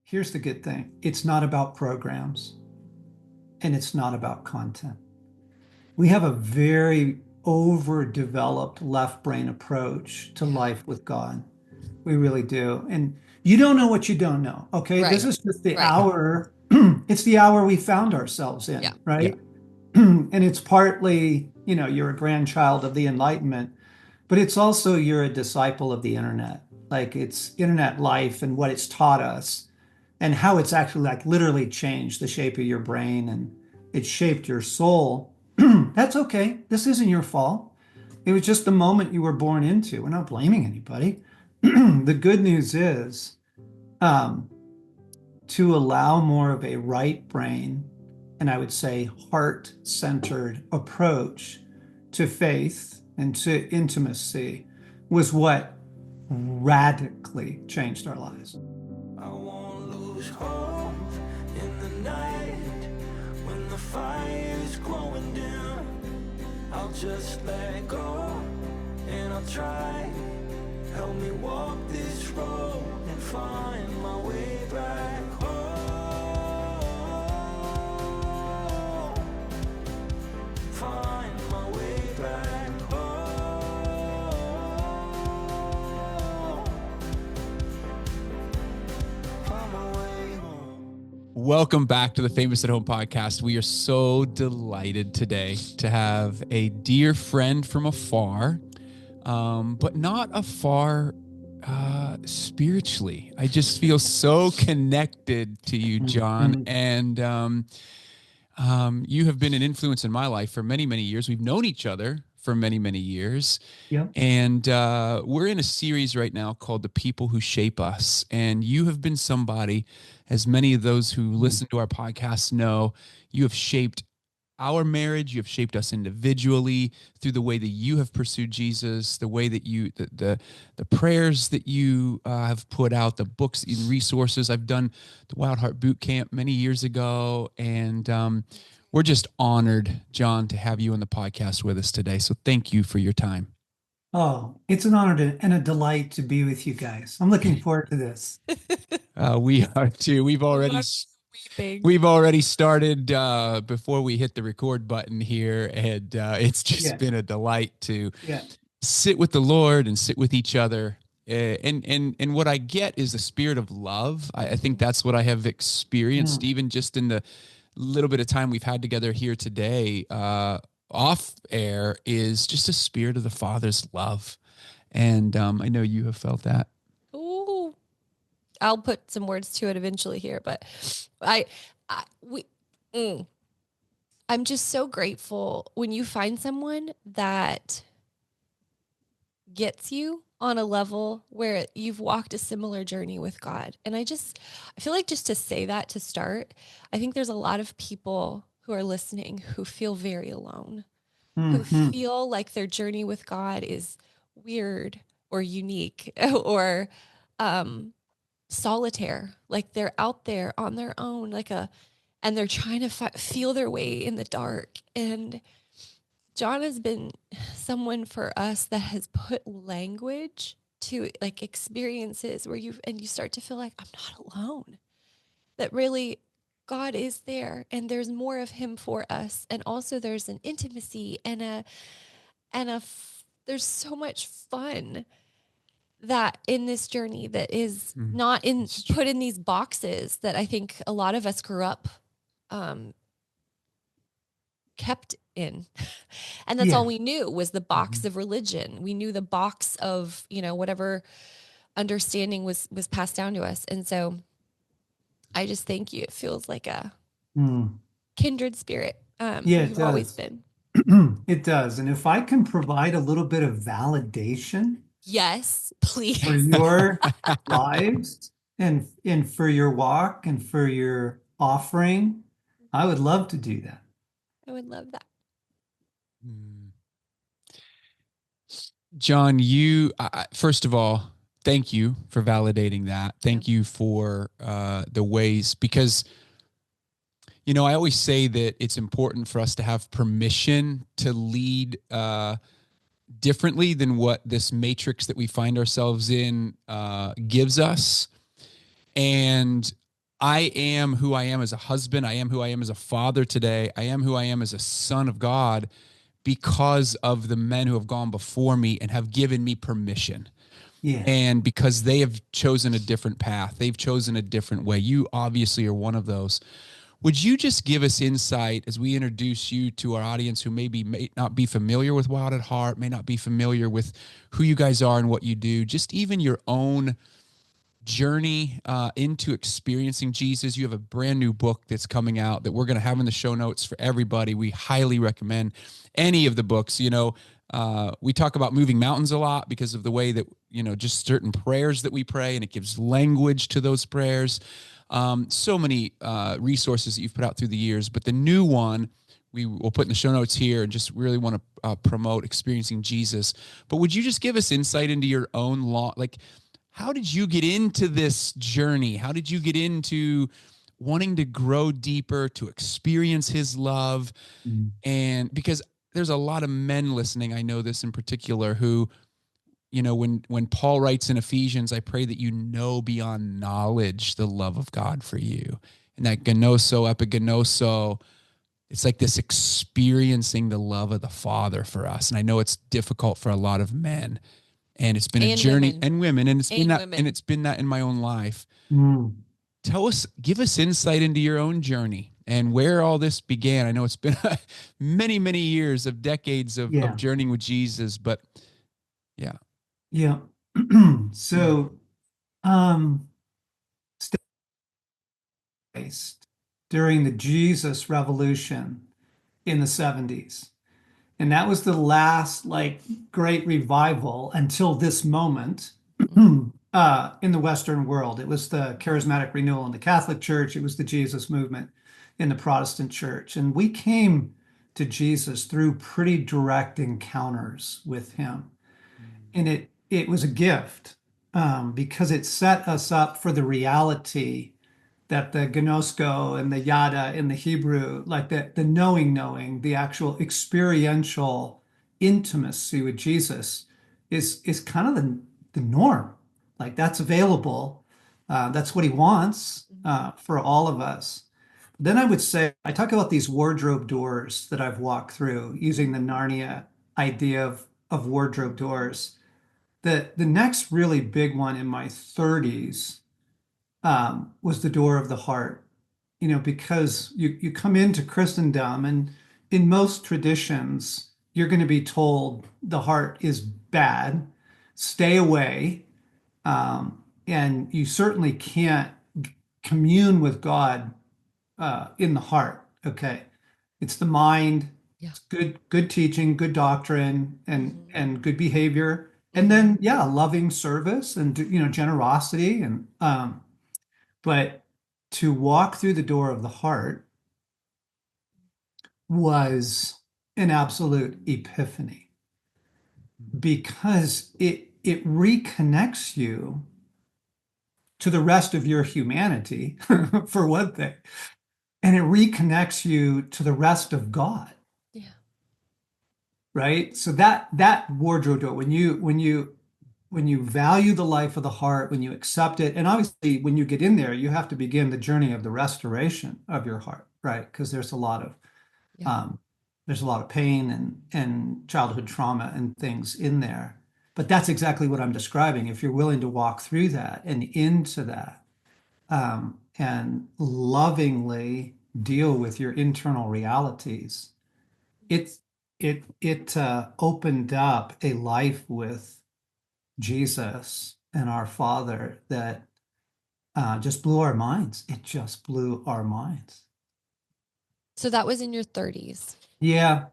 here's the good thing. It's not about programs and it's not about content. We have a very overdeveloped left brain approach to life with God. We really do. And you don't know what you don't know. Okay. This Right. is just the Right. hour. It's the hour we found ourselves Yeah. in, Yeah. right? And it's partly, you're a grandchild of the Enlightenment, but it's also you're a disciple of the internet. Like it's internet life and what it's taught us and how it's actually like literally changed the shape of your brain and it shaped your soul. That's okay. This isn't your fault. It was just the moment you were born into. We're not blaming anybody. The good news is um, to allow more of a right brain and I would say heart-centered approach to faith and to intimacy was what radically changed our lives. I won't lose hope in the night when the fire's growing dim. I'll just let go and I'll try. Help me walk this road and find my way back home. Find my way back home. Find my way home. Welcome back to the Famous at Home podcast. We are so delighted today to have a dear friend from afar, but not afar spiritually. I just feel so connected to you, John. Mhm. And you have been an influence in my life for many, many years. We've known each other for many, many years. Yep. And we're in a series right now called The People Who Shape Us. And you have been somebody, as many of those who listen to our podcast know, you have shaped our marriage. You have shaped us individually through the way that you have pursued Jesus, the way that you, the prayers that you have put out, the books and resources. I've done the Wild Heart Boot Camp many years ago. And we're just honored, John, to have you on the podcast with us today. So thank you for your time. Oh, it's an honor and a delight to be with you guys. I'm looking forward to this. We are too. Weeping. We've already started before we hit the record button here, and it's just Yeah. been a delight to Yeah. sit with the Lord and sit with each other. And what I get is the spirit of love. I think that's what I have experienced, even just in the little bit of time we've had together here today, off air, is just a spirit of the Father's love. And I know you have felt that. Ooh. I'll put some words to it eventually here, but I'm just so grateful when you find someone that gets you on a level where you've walked a similar journey with God. And I feel like just to say that to start, I think there's a lot of people who are listening who feel very alone, who Mhm. feel like their journey with God is weird or unique or solitaire, like they're out there on their own, and they're trying to feel their way in the dark. And John has been someone for us that has put language to like experiences where you start to feel like I'm not alone. That really God is there and there's more of him for us. And also there's an intimacy there's so much fun that in this journey that is not put in these boxes that I think a lot of us grew up kept in. And that's all we knew was the box of religion. We knew the box of, whatever understanding was passed down to us. And so I just thank you. It feels like a kindred spirit. Yeah, it You've always does. been. It does. And if I can provide a little bit of validation Yes, for please. your lives and for your walk and for your offering, I would love to do that. I would love that. John, you first of all, thank you for validating that. Thank you for the ways, because I always say that it's important for us to have permission to lead differently than what this matrix that we find ourselves in gives us. And I am who I am as a husband. I am who I am as a father today. I am who I am as a son of God because of the men who have gone before me and have given me permission. Yeah. And because they have chosen a different path, they've chosen a different way. You obviously are one of those. Would you just give us insight as we introduce you to our audience who maybe may not be familiar with Wild at Heart, may not be familiar with who you guys are and what you do, just even your own journey into experiencing Jesus? You have a brand new book that's coming out that we're going to have in the show notes for everybody. We highly recommend any of the books. We talk about moving mountains a lot because of the way that, just certain prayers that we pray, and it gives language to those prayers. So many resources that you've put out through the years, but the new one we will put in the show notes here, and just really want to promote experiencing Jesus. But would you just give us insight into your own law? Like, how did you get into this journey? How did you get into wanting to grow deeper, to experience his love? Mm. And because there's a lot of men listening, I know this in particular, who, when Paul writes in Ephesians, I pray that you know beyond knowledge the love of God for you. And that gnoso, epignoso, it's like this experiencing the love of the Father for us. And I know it's difficult for a lot of men. And it's been a And journey, women. and women, and it's been And that, women. and it's been that in my own life. Mm. Give us insight into your own journey and where all this began. I know it's been many, many years of decades of Yeah. journeying with Jesus, but yeah. Yeah. So, Christ during the Jesus Revolution in the 70s. And that was the last like great revival until this moment in the Western world. It was the charismatic renewal in the Catholic Church. It was the Jesus movement in the Protestant Church. And we came to Jesus through pretty direct encounters with him. And it was a gift because it set us up for the reality that the gnosko and the yada in the Hebrew, like the knowing, the actual experiential intimacy with Jesus is kind of the norm. Like that's available. That's what he wants for all of us. Then I would say, I talk about these wardrobe doors that I've walked through using the Narnia idea of wardrobe doors. The next really big one in my 30s was the door of the heart, because you come into Christendom and in most traditions, you're going to be told the heart is bad, stay away, and you certainly can't commune with God in the heart. Okay, it's the mind. Yeah. It's good teaching, good doctrine, and good behavior, and Mm-hmm. then yeah, loving service and generosity and but to walk through the door of the heart was an absolute epiphany because it reconnects you to the rest of your humanity, for one thing, and it reconnects you to the rest of God. Yeah. Right? So that wardrobe door, when you value the life of the heart, when you accept it, and obviously when you get in there, you have to begin the journey of the restoration of your heart, right? Because there's a lot of Yeah. pain and childhood trauma and things in there. But that's exactly what I'm describing. If you're willing to walk through that and into that, and lovingly deal with your internal realities, it opened up a life with Jesus and our Father that just blew our minds. It just blew our minds. So that was in your 30s. Yeah.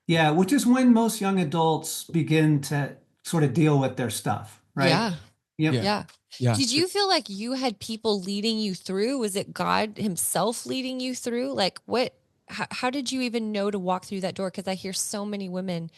Yeah. Which is when most young adults begin to sort of deal with their stuff, right? Yeah. Yep. Yeah. Yeah. Did you feel like you had people leading you through? Was it God himself leading you through? Like how did you even know to walk through that door? Because I hear so many women,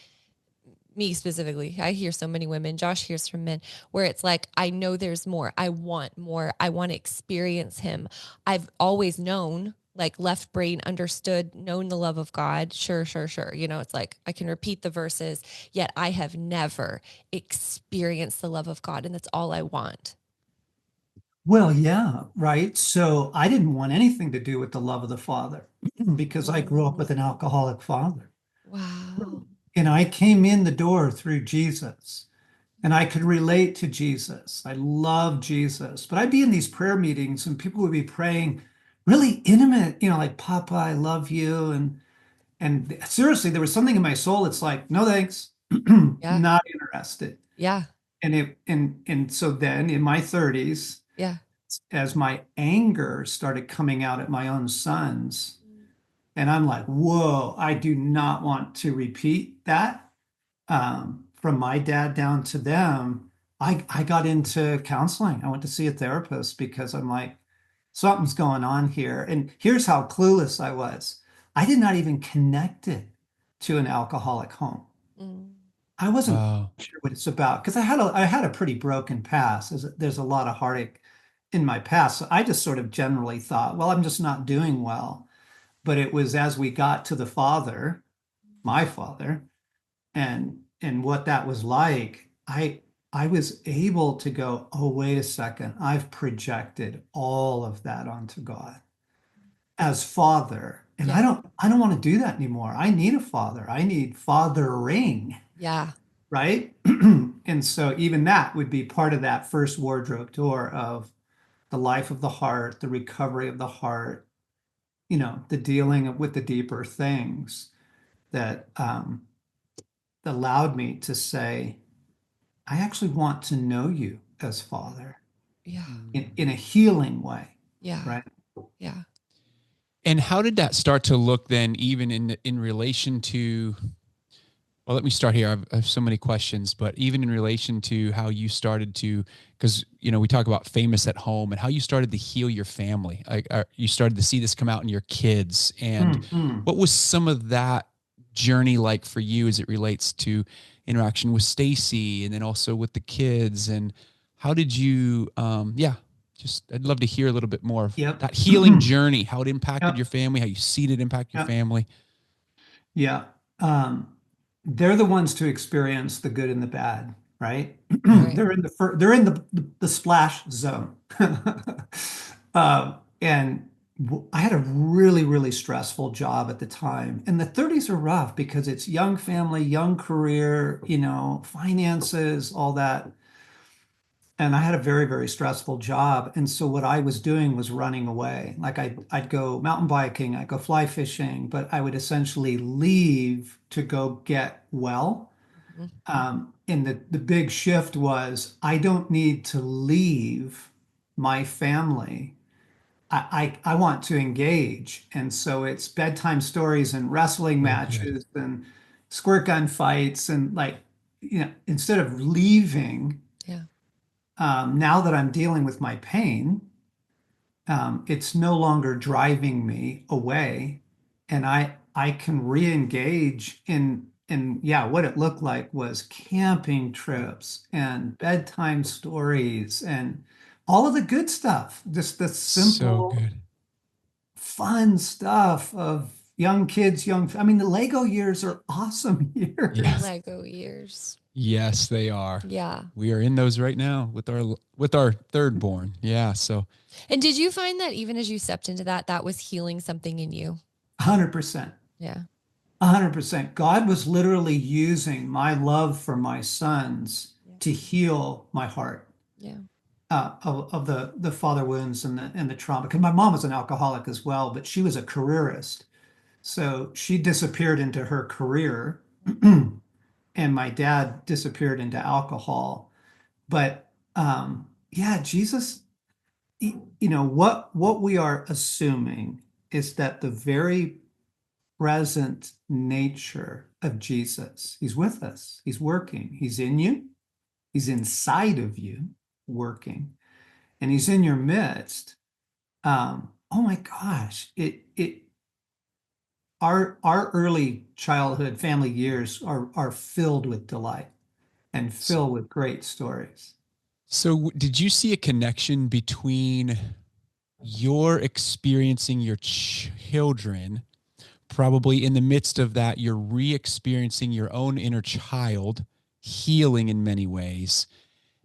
me specifically, I hear so many women, Josh hears from men, where it's like, I know there's more. I want more. I want to experience him. I've always known, like left brain understood, known the love of God. Sure, sure, sure. It's like I can repeat the verses, yet I have never experienced the love of God. And that's all I want. Well, yeah, right. So I didn't want anything to do with the love of the Father because I grew up with an alcoholic father. Wow. And I came in the door through Jesus and I could relate to Jesus. I love Jesus. But I'd be in these prayer meetings and people would be praying really intimate, like Papa, I love you. And seriously, there was something in my soul. It's like, no thanks, Yeah. not interested. Yeah. And so then in my 30s, Yeah. as my anger started coming out at my own sons, and I'm like, whoa, I do not want to repeat that from my dad down to them. I got into counseling. I went to see a therapist because I'm like, something's going on here. And here's how clueless I was. I did not even connect it to an alcoholic home. Mm. I wasn't Wow. sure what it's about because I had a pretty broken past. There's a lot of heartache in my past. So I just sort of generally thought, well, I'm just not doing well. But it was as we got to the father, my father, and what that was like, I was able to go, oh, wait a second, I've projected all of that onto God as father. And I Yeah. don't I don't want to do that anymore. I need a father. I need fathering, Yeah. right? And so even that would be part of that first wardrobe door of the life of the heart, the recovery of the heart, the dealing with the deeper things that allowed me to say, I actually want to know you as Father Yeah. in a healing way, Yeah. right? Yeah. And how did that start to look then, even in relation to, well, let me start here. I have so many questions, but even in relation to how you started to, because, we talk about famous at home and how you started to heal your family. You started to see this come out in your kids. And Mm-hmm. what was some of that journey like for you as it relates to interaction with Stacy and then also with the kids? And how did you, I'd love to hear a little bit more of Yep. that healing journey, how it impacted Yep. your family, how you see it impact your Yep. family. Yeah. They're the ones to experience the good and the bad, right? Right. They're in the splash zone. And I had a really, really stressful job at the time. And the 30s are rough because it's young family, young career, finances, all that. And I had a very, very stressful job. And so what I was doing was running away. Like I'd go mountain biking, I'd go fly fishing, but I would essentially leave to go get well. Mhm. And the big shift was I don't need to leave my family. I want to engage. And so it's bedtime stories and wrestling So good. matches and squirt gun fights and instead of leaving, Yeah. now that I'm dealing with my pain, it's no longer driving me away, and I can re-engage in yeah, what it looked like was camping trips and bedtime stories and all of the good stuff, just the So simple, good. fun stuff of young kids, I mean, the Lego years are awesome The Yeah. years. Lego years. Yes, they are. Yeah. We are in those right now with our third born. Yeah. So And did you find that even as you stepped into that, that was healing something in you? 100%. Yeah. 100%. God was literally using my love for my sons Yeah. to heal my heart Yeah. of the father wounds and the trauma. Because my mom was an alcoholic as well, but she was a careerist. So she disappeared into her career, and my dad disappeared into alcohol. But yeah, Jesus, what we are assuming is that the very present nature of Jesus. He's with us. He's working. He's in you. He's inside of you, working, and he's in your midst. Oh my gosh, it our early childhood family years are filled with delight and filled with great stories. so did you see a connection between your experiencing your children, probably in the midst of that, you're re-experiencing your own inner child, healing in many ways,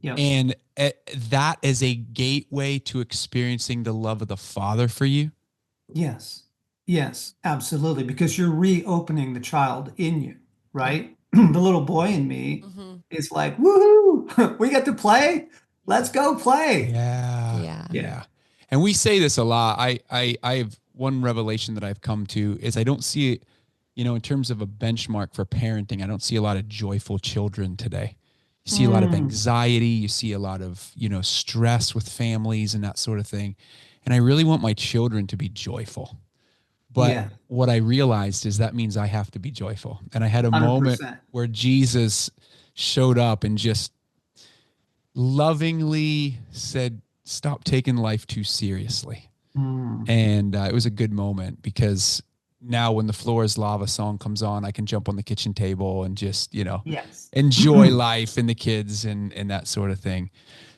Yep. And that is a gateway to experiencing the love of the Father for you. Yes. Yes, absolutely. Because you're reopening the child in you, Yeah. right? The little boy in me Mm-hmm. is like, woohoo, we get to play. Let's go play. Yeah. Yeah. Yeah. And we say this a lot. I have one revelation that I've come to is I don't see it, in terms of a benchmark for parenting, I don't see a lot of joyful children today. You see a lot of Mm, anxiety, you see a lot of, stress with families and that sort of thing. And I really want my children to be joyful. But yeah, what I realized is that means I have to be joyful. And I had a moment 100%. where Jesus showed up and just lovingly said, "Stop taking life too seriously." Mm, And it was a good moment because now when the Floor is Lava song comes on, I can jump on the kitchen table and just, yes. enjoy life and the kids and that sort of thing.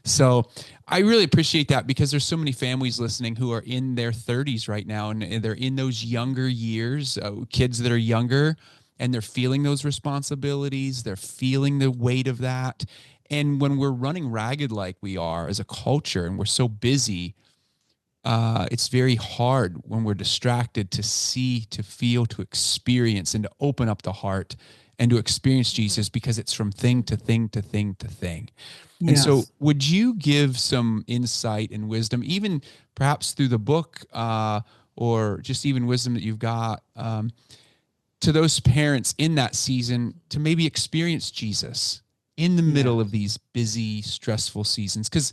So I really appreciate that because there's so many families listening who are in their 30s right now and they're in those younger years, kids that are younger, and they're feeling those responsibilities. They're feeling the weight of that. And when we're running ragged like we are as a culture and we're so busy, it's very hard when we're distracted to see, to feel, to experience, and to open up the heart and to experience Mm-hmm. Jesus because it's from thing to thing to thing to thing. And so, Yes. would you give some insight and wisdom, even perhaps through the book or just even wisdom that you've got to those parents in that season to maybe experience Jesus in the middle Yes. of these busy, stressful seasons? Because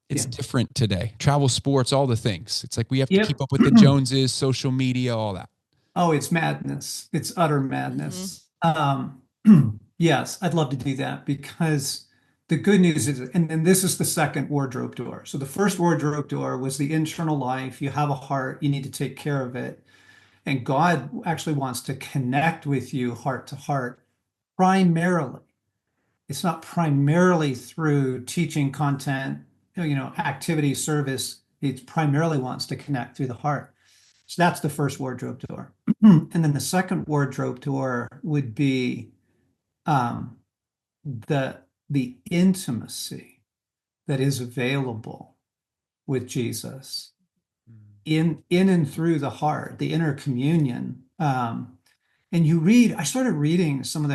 it's Yeah. different today. Travel, sports, all the things. It's like we have to keep Yep. up with the Joneses, social media, all that. Oh, it's madness. It's utter Mm-hmm. madness. Yes, I'd love to do that because the good news is, and this is the second wardrobe door. So the first wardrobe door was the internal life. You have a heart, you need to take care of it. And God actually wants to connect with you heart to heart primarily. It's not primarily through teaching content, activity, service. It primarily wants to connect through the heart. So that's the first wardrobe door. And then the second wardrobe door would be um, the the intimacy that is available with Jesus in and through the heart, the inner communion. And I started reading some of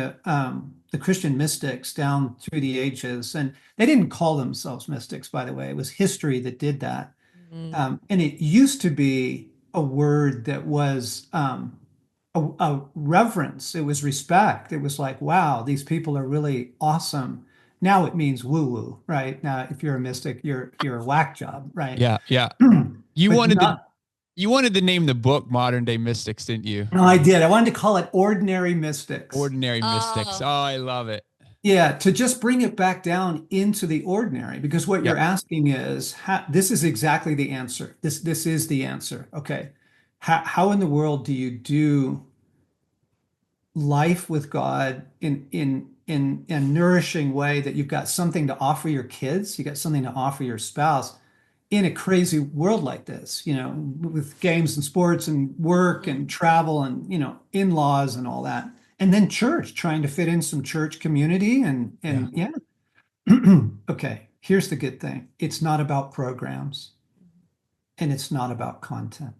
the Christian mystics down through the ages, and they didn't call themselves mystics, by the way. It was history that did that. Mm-hmm. And it used to be a word that was a reverence. It was respect. It was like, wow, these people are really awesome. Now it means woo-woo, right? Now, if you're a mystic, you're a whack job, right? Yeah, yeah. You But wanted to not. you wanted to name the book Modern Day Mystics, didn't you? No, I did. I wanted to call it ordinary mystics. Ordinary Mystics. Oh, Oh, I love it. Yeah, to just bring it back down into the ordinary, because what Yep. you're asking is, this is exactly the answer. This is the answer. Okay. How in the world do you do life with God in a nourishing way that you've got something to offer your kids, you got something to offer your spouse in a crazy world like this, with games and sports and work mm-hmm. and travel and, in-laws and all that. And then church, trying to fit in some church community Yeah. and yeah. Okay, here's the good thing. It's not about programs and it's not about content.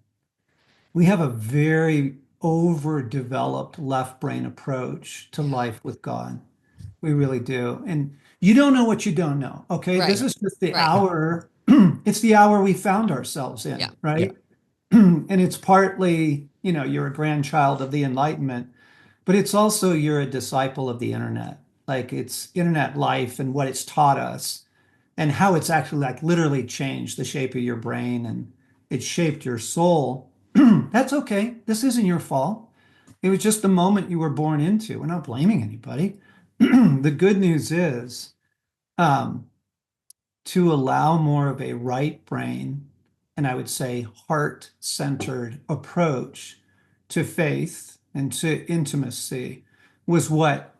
We have a very overdeveloped left brain approach to Yeah. life with God. We really do. And you don't know what you don't know. Okay. This Right. is just the Right. hour. It's the hour we found ourselves Yeah. in, Yeah. right? And it's partly, you're a grandchild of the Enlightenment, but it's also you're a disciple of the internet. Like it's internet life and what it's taught us and how it's actually like literally changed the shape of your brain and it shaped your soul. That's okay. This isn't your fault. It was just the moment you were born into. We're not blaming anybody. The good news is um, to allow more of a right brain and I would say heart-centered approach to faith and to intimacy was what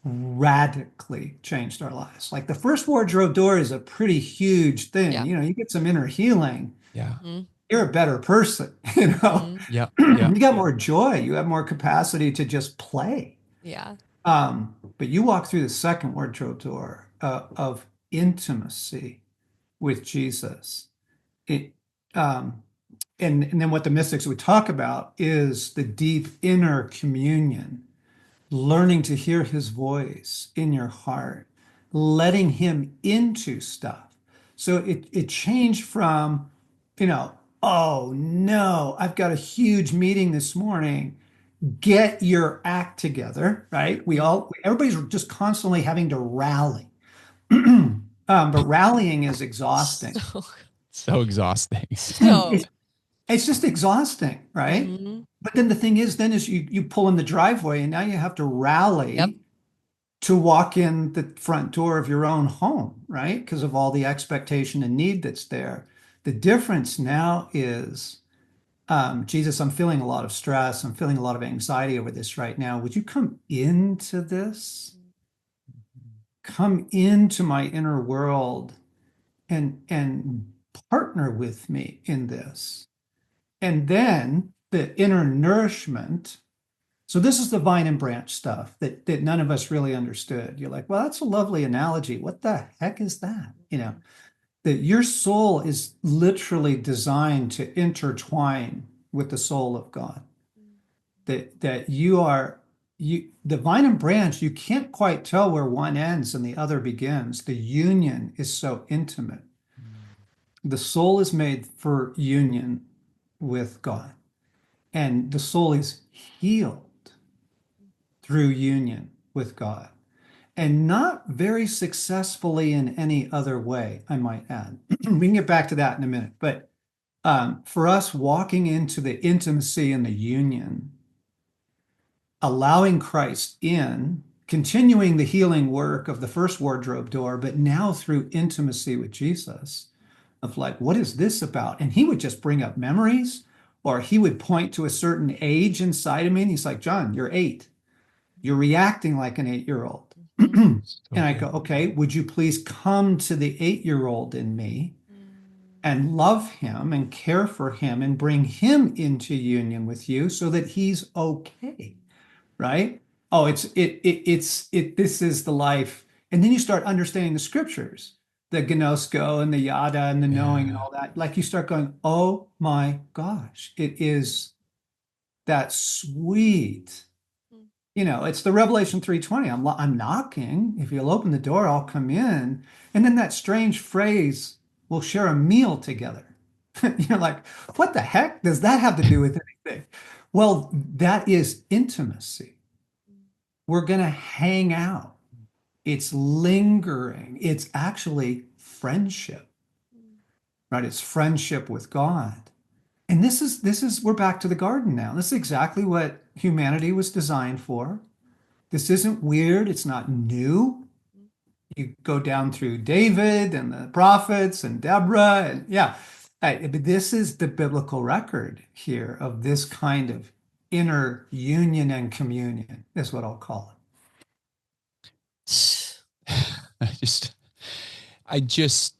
radically changed our lives. Like the first wardrobe door is a pretty huge thing. Yeah. You get some inner healing, Yeah. Mm-hmm. you're a better person, Mm-hmm. Yeah. Yeah. You got more joy, you have more capacity to just play. Yeah. But you walk through the second wardrobe door of intimacy with Jesus. It, um, and then what the mystics would talk about is the deep inner communion, learning to hear his voice in your heart, letting him into stuff. So it changed from, oh no, I've got a huge meeting this morning. Get your act together, right? Everybody's just constantly having to rally. But rallying is exhausting. So, So exhausting. so. It's just exhausting, right? Mhm. But then the thing is, then is you pull in the driveway and now you have to rally Yep. to walk in the front door of your own home, right? Because of all the expectation and need that's there. The difference now is, Jesus, I'm feeling a lot of stress. I'm feeling a lot of anxiety over this right now. Would you come into this? Come into my inner world and partner with me in this. And then the inner nourishment. So this is the vine and branch stuff that none of us really understood. You're like, well, that's a lovely analogy. What the heck is that? That your soul is literally designed to intertwine with the soul of God. That the vine and branch, you can't quite tell where one ends and the other begins. The union is so intimate. The soul is made for union with God, and the soul is healed through union with God, and not very successfully in any other way, I might add. We can get back to that in a minute. But for us, walking into the intimacy and the union, allowing Christ in, continuing the healing work of the first wardrobe door, but now through intimacy with Jesus, of like, what is this about? And he would just bring up memories, or he would point to a certain age inside of me. And he's like, John, you're 8. You're reacting like an 8-year-old. And I go, okay, would you please come to the 8-year-old in me and love him and care for him and bring him into union with you so that he's okay, right? Oh, this is the life. And then you start understanding the scriptures, the gnosko and the yada and the knowing and all that. Like you start going, oh my gosh, it is that sweet. It's the Revelation 3:20. I'm knocking. If you'll open the door, I'll come in. And then that strange phrase, we'll share a meal together. You're like, what the heck does that have to do with anything? Well, that is intimacy. We're going to hang out. It's lingering. It's actually friendship, right? It's friendship with God. And we're back to the garden now. This is exactly what humanity was designed for. This isn't weird. It's not new. You go down through David and the prophets and Deborah, and yeah. But this is the biblical record here of this kind of inner union and communion, is what I'll call Mm. it. I just,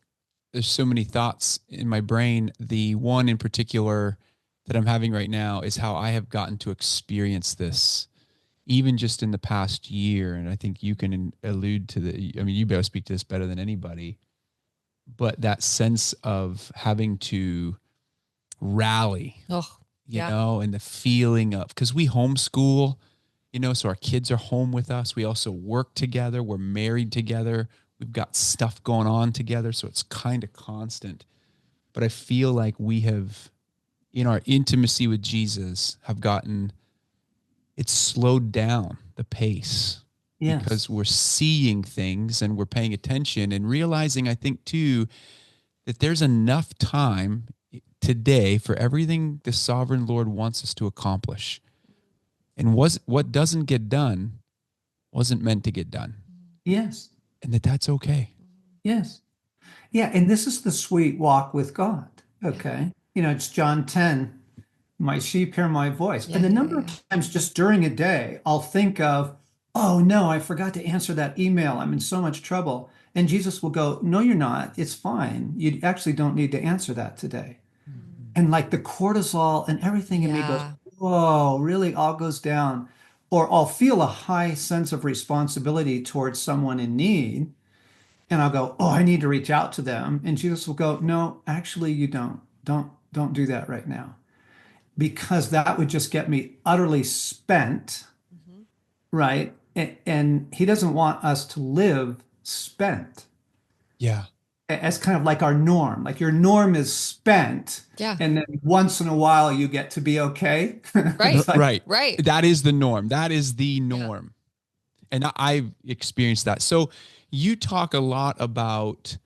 there's so many thoughts in my brain. The one in particular that I'm having right now is how I have gotten to experience this, even just in the past year. And I think you can allude to you better speak to this better than anybody, but that sense of having to rally, and the feeling of, because we homeschool, so our kids are home with us. We also work together. We're married together. We've got stuff going on together. So it's kind of constant. But I feel like we have, in our intimacy with Jesus, it's slowed down the pace. Yes. Because we're seeing things and we're paying attention and realizing, I think too, that there's enough time today for everything the sovereign Lord wants us to accomplish. And what doesn't get done wasn't meant to get done. Yes. And that's okay. Yes. Yeah. And this is the sweet walk with God. Okay. It's John 10, my sheep hear my voice. And the number of times just during a day, I'll think of, oh no, I forgot to answer that email. I'm in so much trouble. And Jesus will go, no, you're not. It's fine. You actually don't need to answer that today. And like the cortisol and everything in me goes, whoa, really all goes down. Or I'll feel a high sense of responsibility towards someone in need. and I'll go, oh, I need to reach out to them. And Jesus will go, no, actually, you don't. Don't do that right now. Because that would just get me utterly spent, Mhm. right? And he doesn't want us to live spent Yeah. as kind of like our norm. Like your norm is spent, Yeah. and then once in a while you get to be okay. Right. It's like, Right. Right. That is the norm. That is the Yeah. norm. And I've experienced that. So you talk a lot about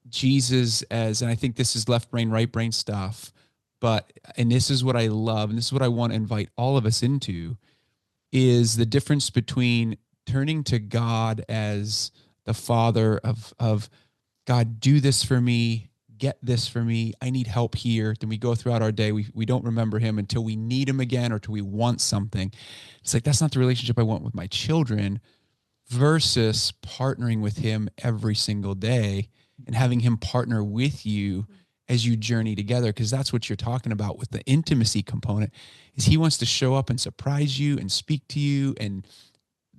Jesus as, and I think this is left brain, right brain stuff, but, and this is what I love, and this is what I want to invite all of us into, is the difference between turning to God as the father of God, do this for me, get this for me, I need help here. Then we go throughout our day, we don't remember him until we need him again or till we want something. It's like, that's not the relationship I want with my children, versus partnering with him every single day and having him partner with you as you journey together. Because that's what you're talking about with the intimacy component, is he wants to show up and surprise you and speak to you and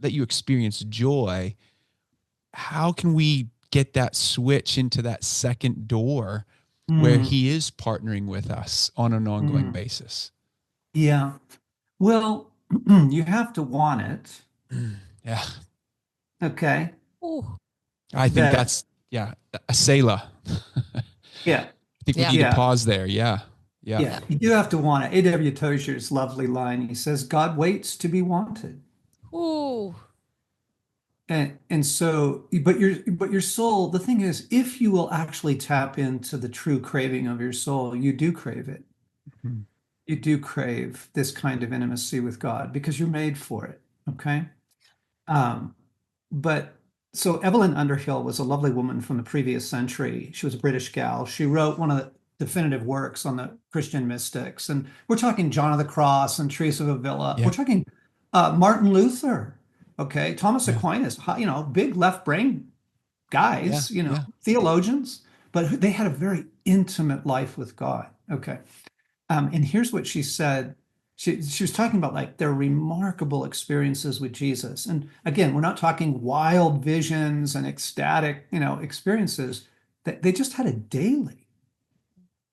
let you experience joy. How can we get that switch into that second door where mm, he is partnering with us on an ongoing mm, basis? yeah. Well, you have to want it. Yeah. Okay. Ooh. I think That, that's, yeah, a Selah. yeah, I think we Yeah. need to yeah, pause there. Yeah. Yeah. yeah. You do have to want it. A.W. Tozer's lovely line. He says, God waits to be wanted. Ooh. And so, but your soul, the thing is, if you will actually tap into the true craving of your soul, you do crave it. Mhm. You do crave this kind of intimacy with God because you're made for it. Okay. Um, but so Evelyn Underhill was a lovely woman from the previous century. She was a British gal. She wrote one of the definitive works on the Christian mystics. And we're talking John of the Cross and Teresa of Avila. We're Yeah. talking Martin Luther. Okay. Thomas Yeah. Aquinas, big left brain Yeah. guys, Yeah. theologians, but they had a very intimate life with God. Okay. And here's what she said. She was talking about like their remarkable experiences with Jesus. And again, we're not talking wild visions and ecstatic, experiences. They just had a daily,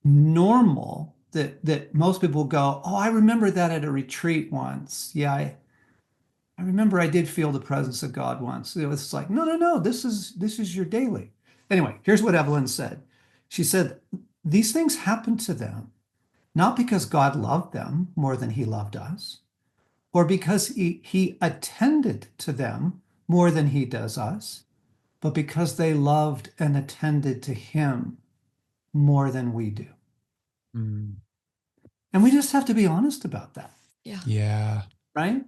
normal that most people go, oh, I remember that at a retreat once. Yeah, I remember I did feel the presence of God once. It was like, no, no, no, this is your daily. Anyway, here's what Evelyn said. She said, these things happened to them not because God loved them more than he loved us, or because he attended to them more than he does us, but because they loved and attended to him more than we do. Mm. And we just have to be honest about that, Yeah. Yeah. right?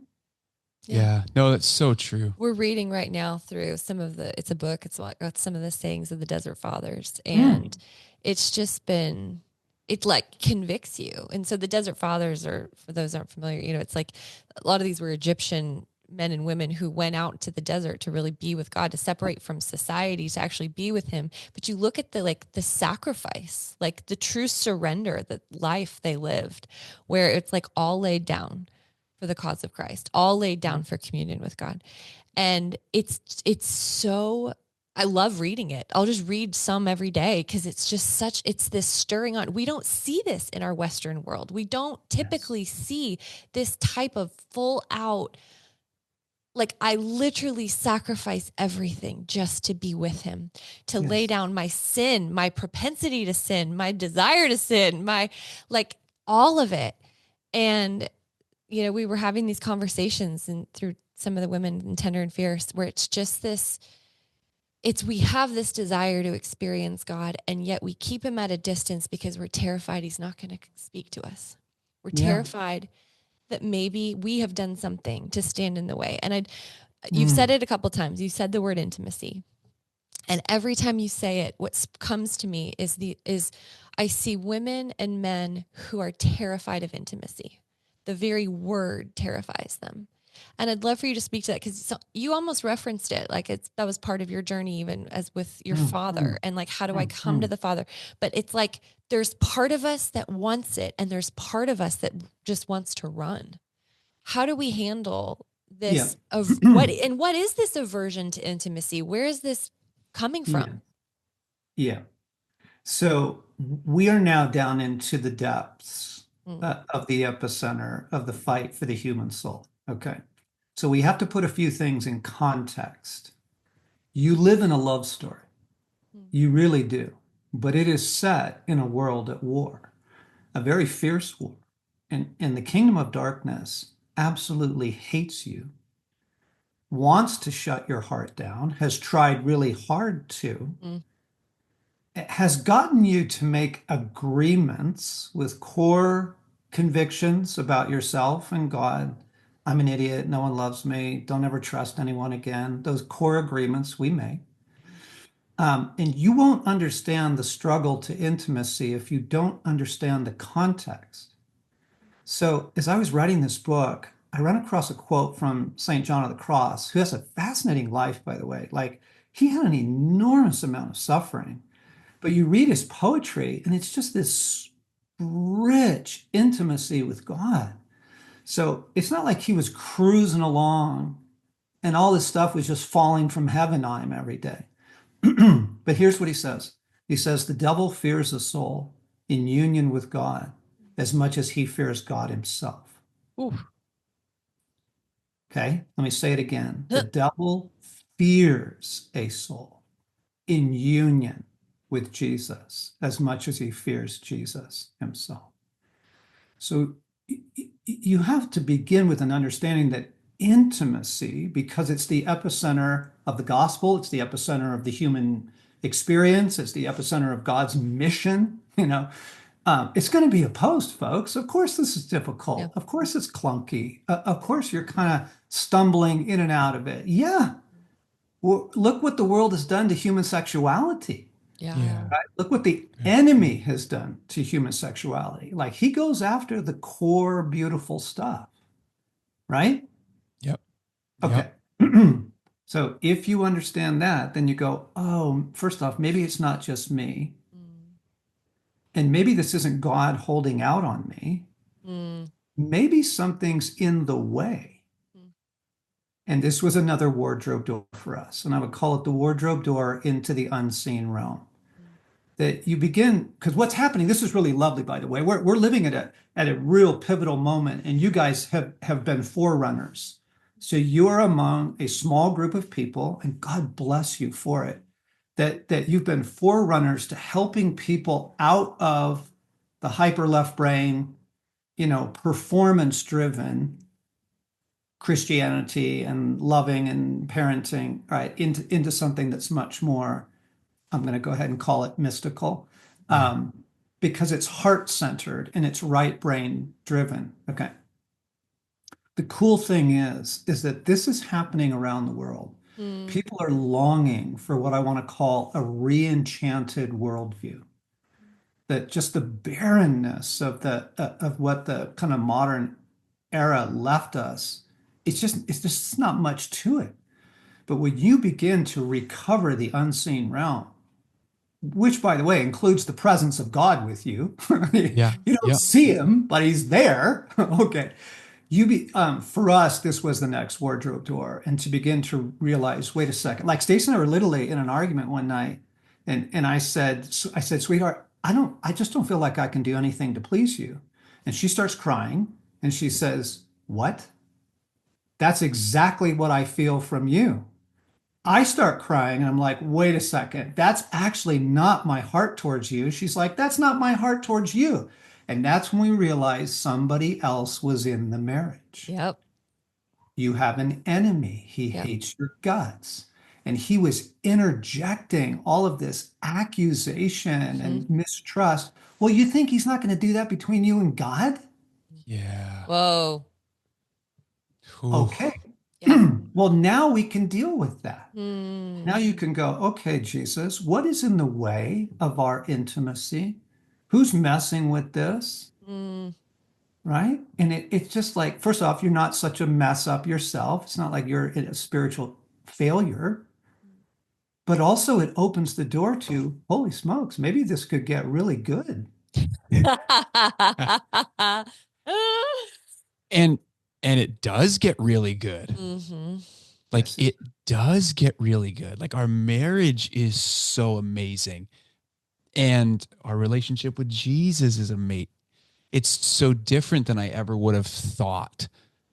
Yeah. No, that's so true. We're reading right now through it's a book. It's got some of the sayings of the Desert Fathers. Mm. And it's just been, it like convicts you. And so the Desert Fathers are, for those who aren't familiar, it's like a lot of these were Egyptian men and women who went out to the desert to really be with God, to separate from society, to actually be with him. But you look at the sacrifice, like the true surrender, the life they lived, where it's like all laid down for the cause of Christ, all laid down for communion with God. And it's so, I love reading it. I'll just read some every day because it's just it's this stirring on. We don't see this in our Western world. We don't typically see this type of full out, like I literally sacrifice everything just to be with him, to lay down my sin, my propensity to sin, my desire to sin, my like all of it. And we were having these conversations and through some of the women in Tender and Fierce, where it's just we have this desire to experience God, and yet we keep him at a distance because we're terrified he's not going to speak to us. We're terrified that maybe we have done something to stand in the way. And you've said it a couple of times. You said the word intimacy. And every time you say it, what comes to me is I see women and men who are terrified of intimacy. The very word terrifies them. And I'd love for you to speak to that, because you almost referenced it. Like that was part of your journey, even as with your father, and like, how do I come to the Father? But it's like, there's part of us that wants it, and there's part of us that just wants to run. How do we handle this what is this aversion to intimacy? Where is this coming Yeah. from? Yeah. So we are now down into the depths Mm. of the epicenter of the fight for the human soul. Okay. So we have to put a few things in context. You live in a love story. Mm. You really do. But it is set in a world at war, a very fierce war. And the kingdom of darkness absolutely hates you, wants to shut your heart down, has tried really hard to, Mm. has gotten you to make agreements with core convictions about yourself and God. I'm an idiot. No one loves me. Don't ever trust anyone again. Those core agreements we make. And you won't understand the struggle to intimacy if you don't understand the context. So, as I was writing this book, I ran across a quote from St. John of the Cross, who has a fascinating life, by the way. Like, he had an enormous amount of suffering, but you read his poetry, and it's just this rich intimacy with God. So, it's not like he was cruising along and all this stuff was just falling from heaven on him every day. But here's what he says. He says, the devil fears a soul in union with God as much as he fears God himself. Ooh. Okay, let me say it again. The devil fears a soul in union with Jesus as much as he fears Jesus himself. So you have to begin with an understanding that intimacy, because it's the epicenter of the gospel, it's the epicenter of the human experience, it's the epicenter of God's mission, it's going to be opposed, folks. Of course, this is difficult. Yeah. Of course, it's clunky. Of course, you're kind of stumbling in and out of it. Yeah. Well, look what the world has done to human sexuality. Yeah. Right? Look what the enemy has done to human sexuality. Like he goes after the core, beautiful stuff, right? Yep. Okay. So if you understand that, then you go, oh, first off, maybe it's not just me. Mm. And maybe this isn't God holding out on me. Mm. Maybe something's in the way. Mm. And this was another wardrobe door for us. And I would call it the wardrobe door into the unseen realm. That you begin, because what's happening, this is really lovely, by the way. We're living at a real pivotal moment, and you guys have been forerunners. So you're among a small group of people, and God bless you for it, that you've been forerunners to helping people out of the hyper left brain, performance driven Christianity and loving and parenting, right, into something that's much more, I'm going to go ahead and call it mystical, because it's heart-centered and it's right brain driven. Okay. The cool thing is that this is happening around the world. Mm. People are longing for what I want to call a re-enchanted worldview. That just the barrenness of what the kind of modern era left us, it's just not much to it. But when you begin to recover the unseen realm, which, by the way, includes the presence of God with you. Yeah. You don't see him, but he's there. Okay. For us, this was the next wardrobe door. And to begin to realize, wait a second, like Stacey and I were literally in an argument one night. And I said, sweetheart, I just don't feel like I can do anything to please you. And she starts crying and she says, what? That's exactly what I feel from you. I start crying and I'm like, wait a second, that's actually not my heart towards you. She's like, that's not my heart towards you. And that's when we realized somebody else was in the marriage. Yep. You have an enemy. He hates your guts. And he was interjecting all of this accusation and mistrust. Well, you think he's not going to do that between you and God? Yeah. Whoa. Ooh. Okay. Yeah. Well, now we can deal with that. Mm. Now you can go, okay, Jesus, what is in the way of our intimacy? Who's messing with this? Mm. Right? And it's just like, first off, you're not such a mess up yourself. It's not like you're in a spiritual failure. But also it opens the door to, holy smokes, maybe this could get really good. And it does get really good. Mm-hmm. Like Yes, it does get really good. Like our marriage is so amazing. And our relationship with Jesus is amazing. It's so different than I ever would have thought.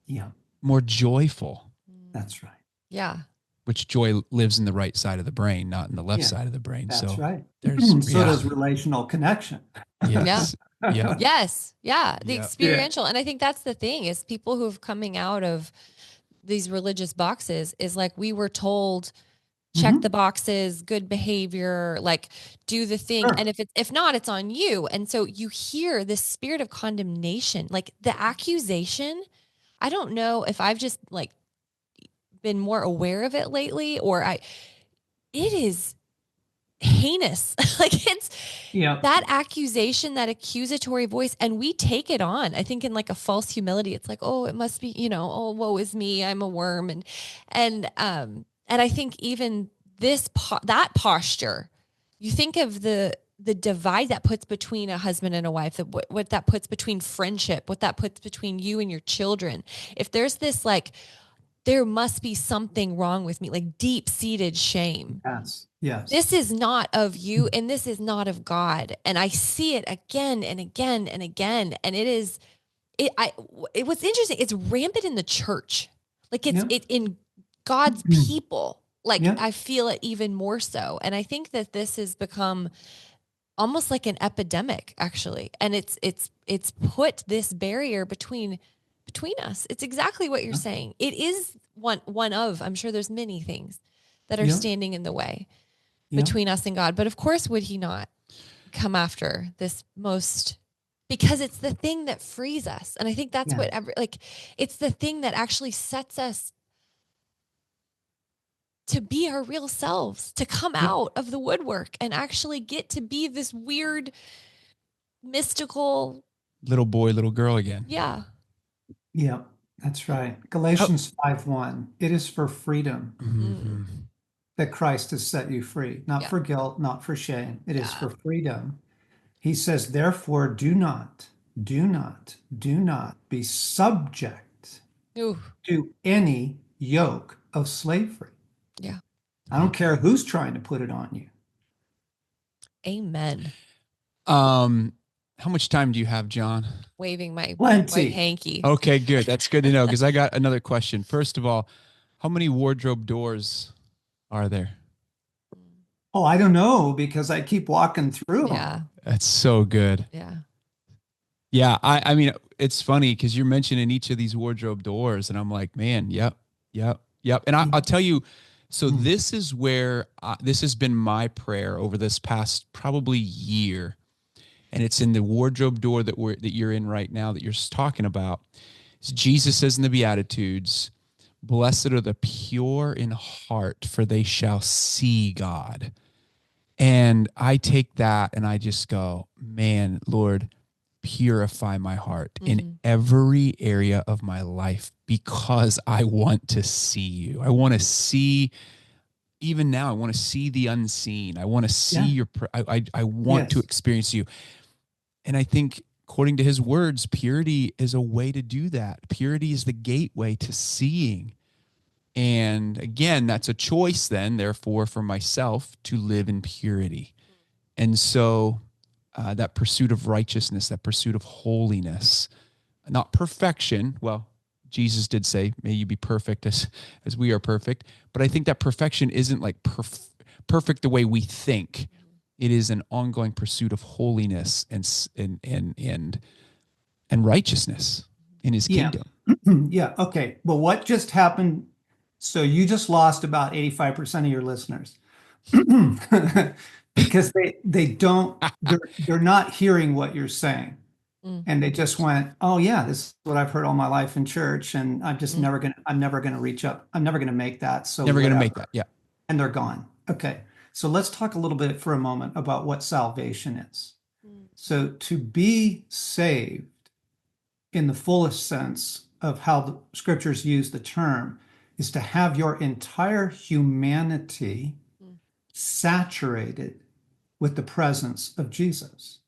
yeah, More joyful, that's right. Yeah. which joy lives in the right side of the brain, not in the left Yeah, side of the brain. that's So right. there's, So yeah, does relational connection. Yeah. yes, yeah, Yes. Yeah. The yeah. Yeah. experiential. And I think that's the thing is people who've coming out of these religious boxes is like we were told check the Mhm. boxes, good behavior, like do the thing. Sure. And if not, it's on you. And so you hear this spirit of condemnation, like the accusation. I don't know if I've just like been more aware of it lately it is heinous. Like it's Yeah. that accusation, that accusatory voice, and we take it on. I think in like a false humility, it's like, oh, it must be, oh, woe is me, I'm a worm, and I think even that posture, you think of the divide that puts between a husband and a wife, that what that puts between friendship, what that puts between you and your children. If there's this like, there must be something wrong with me, like deep seated shame, Yes. Yes. this is not of you and this is not of God. And I see it again and again and again. And it was interesting. It's rampant in the church. Like Yeah. it in God's Mhm. people. Like Yeah. I feel it even more so. And I think that this has become almost like an epidemic actually. And it's put this barrier between us. It's exactly what you're Yeah. saying. It is one of, I'm sure there's many things that are Yeah. standing in the way Yeah. between us and God. But of course, would he not come after this because it's the thing that frees us. And I think that's Yeah. it's the thing that actually sets us to be our real selves, to come Yeah. out of the woodwork and actually get to be this weird, mystical, Little boy, little girl again. yeah. Yeah. That's right. How, Galatians 5:1. It is for freedom mhm. that Christ has set you free, not Yeah. for guilt, not for shame. It is Yeah. for freedom. He says, therefore, do not be subject Ooh, to any yoke of slavery. yeah. I don't care who's trying to put it on you. Amen. How much time do you have, John? Waving my white Plenty. hanky. Okay, good. That's good to know because I got another question. First of all, how many wardrobe doors are there? Oh, I don't know because I keep walking through them. Yeah. That's so good. Yeah. Yeah, I mean, it's funny because you're mentioning each of these wardrobe doors, and I'm like, man, yep, yep, yep. And I'll tell you, so Mm. this is where this has been my prayer over this past probably year, and it's in the wardrobe door that you're in right now that you're talking about. So Jesus says in the Beatitudes, "Blessed are the pure in heart, for they shall see God." And I take that and I just go, man, Lord, purify my heart in every area of my life because I want to see you. I want to see, even now, I want to see the unseen. I want to see Yeah. I want to Yes. experience you. And I think according to his words, purity is a way to do that. Purity is the gateway to seeing. And again, that's a choice then, therefore, for myself to live in purity. And so that pursuit of righteousness, that pursuit of holiness, not perfection. Well, Jesus did say, may you be perfect as we are perfect. But I think that perfection isn't like perfect the way we think. It is an ongoing pursuit of holiness and righteousness in his Yeah. kingdom. Yeah. Okay. Well, what just happened? So you just lost about 85% of your listeners because they're not hearing what you're saying. Mm. And they just went, oh yeah, this is what I've heard all my life in church. And I'm never gonna reach up. I'm never gonna make that. So Never going to whatever. make that. Yeah. And they're gone. Okay. So let's talk a little bit for a moment about what salvation is. So to be saved in the fullest sense of how the scriptures use the term is to have your entire humanity saturated with the presence of Jesus.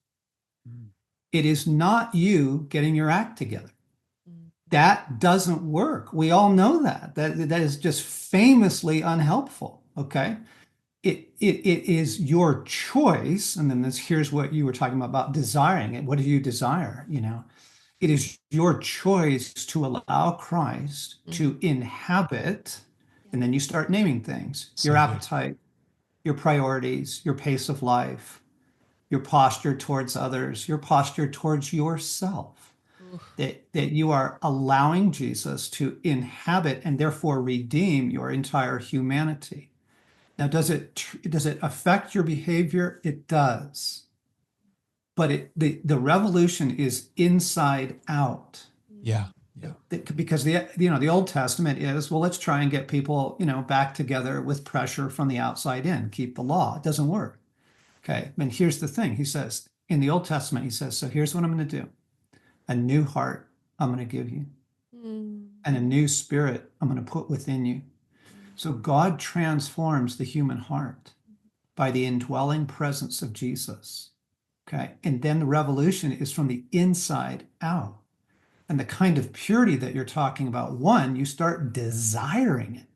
It is not you getting your act together. that doesn't work. We all know that. That is just famously unhelpful. Okay. It is your choice. And then here's what you were talking about desiring it. What do you desire? It is your choice to allow Christ to inhabit, and then you start naming things, So your good. appetite, your priorities, your pace of life, your posture towards others, your posture towards yourself. That you are allowing Jesus to inhabit and therefore redeem your entire humanity. Now, does it affect your behavior? It does. But the revolution is inside out. Yeah. Yeah. Because the Old Testament is, well, let's try and get people, back together with pressure from the outside in, keep the law. It doesn't work. Okay. And here's the thing. He says in the Old Testament, he says, so here's what I'm going to do. A new heart I'm going to give you, and a new spirit I'm going to put within you. So God transforms the human heart by the indwelling presence of Jesus. Okay. And then the revolution is from the inside out. And the kind of purity that you're talking about, one, you start desiring it.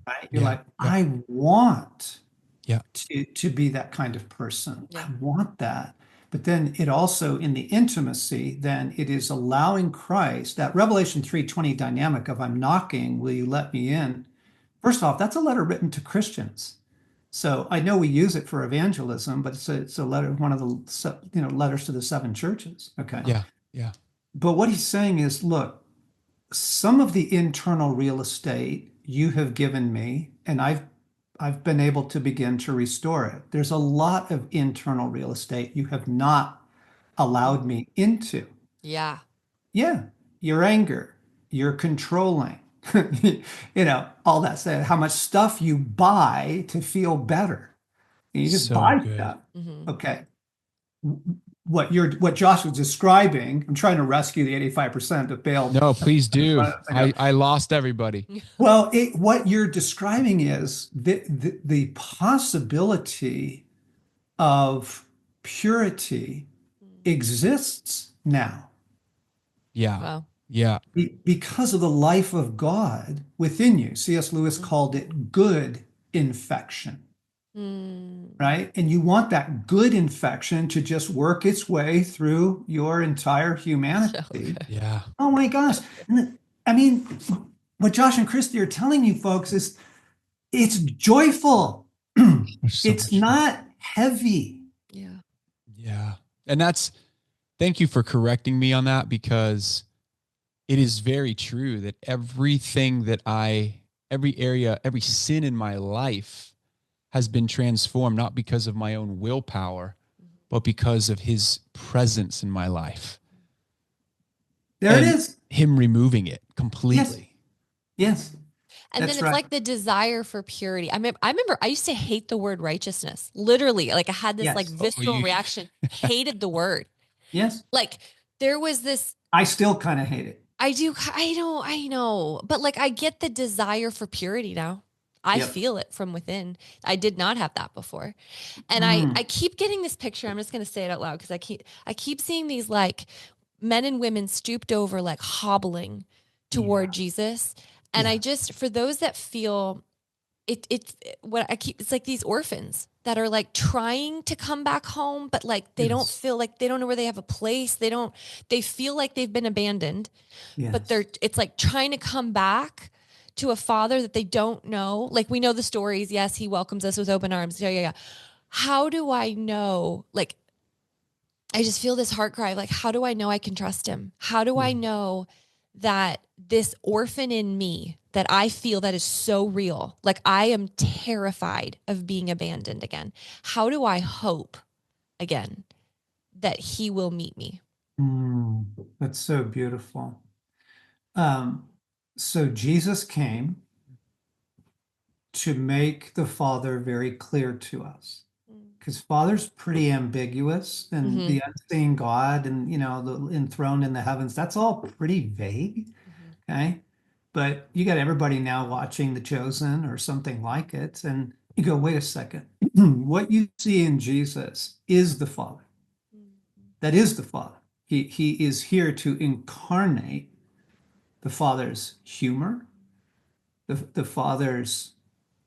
Right? You're like, I want to be that kind of person. I want that. But then it also, in the intimacy, then it is allowing Christ, that Revelation 3:20 dynamic of I'm knocking, will you let me in? First off, that's a letter written to Christians. So I know we use it for evangelism, but it's a letter, one of the letters to the 7 churches. Okay. Yeah. Yeah. But what he's saying is, look, some of the internal real estate you have given me, and I've been able to begin to restore it. There's a lot of internal real estate you have not allowed me into. Yeah. Yeah, your anger, your controlling, all that said, how much stuff you buy to feel better. And you just So buy good. stuff. Okay. What Josh was describing, I'm trying to rescue the 85% of bailed. No, please do. I lost everybody. Well, what you're describing is the possibility of purity exists now. Yeah. Wow. Yeah. Because of the life of God within you. C.S. Lewis called it good infection. Right? And you want that good infection to just work its way through your entire humanity. Yeah. Oh my gosh. I mean, what Josh and Christy are telling you folks is it's joyful. It's not heavy. Yeah. Yeah. And thank you for correcting me on that, because it is very true that every area, every sin in my life has been transformed, not because of my own willpower, but because of his presence in my life. There it is. Him removing it completely. Yes. And That's then it's right. like the desire for purity. I remember I used to hate the word righteousness. Literally, like I had this Yes. like visceral reaction, hated the word. Yes. Like there was this, I still kind of hate it. I know, but like I get the desire for purity now. I feel it from within. I did not have that before. And I keep getting this picture. I'm just going to say it out loud because I keep seeing these like men and women stooped over, like hobbling toward Jesus. And I just, for those that feel it's like these orphans that are like trying to come back home, but like they don't feel like, they don't know where they have a place. They feel like they've been abandoned, but it's like trying to come back to a father that they don't know. Like we know the stories. Yes, he welcomes us with open arms. Yeah. How do I know? Like, I just feel this heart cry. Like, how do I know I can trust him? How do I know that this orphan in me that I feel that is so real? Like I am terrified of being abandoned again. How do I hope again that he will meet me? That's so beautiful. So Jesus came to make the Father very clear to us, because Father's pretty ambiguous, and the unseen God, and the enthroned in the heavens, that's all pretty vague. Okay. But you got everybody now watching The Chosen or something like it, and you go, wait a second. What you see in Jesus is the Father. That is the Father. He is here to incarnate the Father's humor, the Father's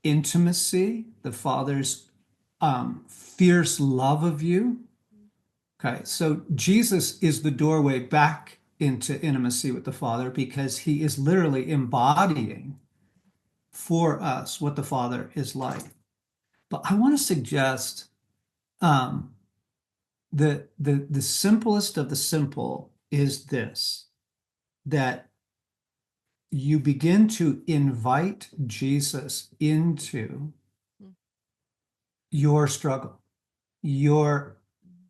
intimacy, the Father's fierce love of you. Okay, so Jesus is the doorway back into intimacy with the Father because he is literally embodying for us what the Father is like. But I want to suggest um, the simplest of the simple is this, that you begin to invite Jesus into your struggle, your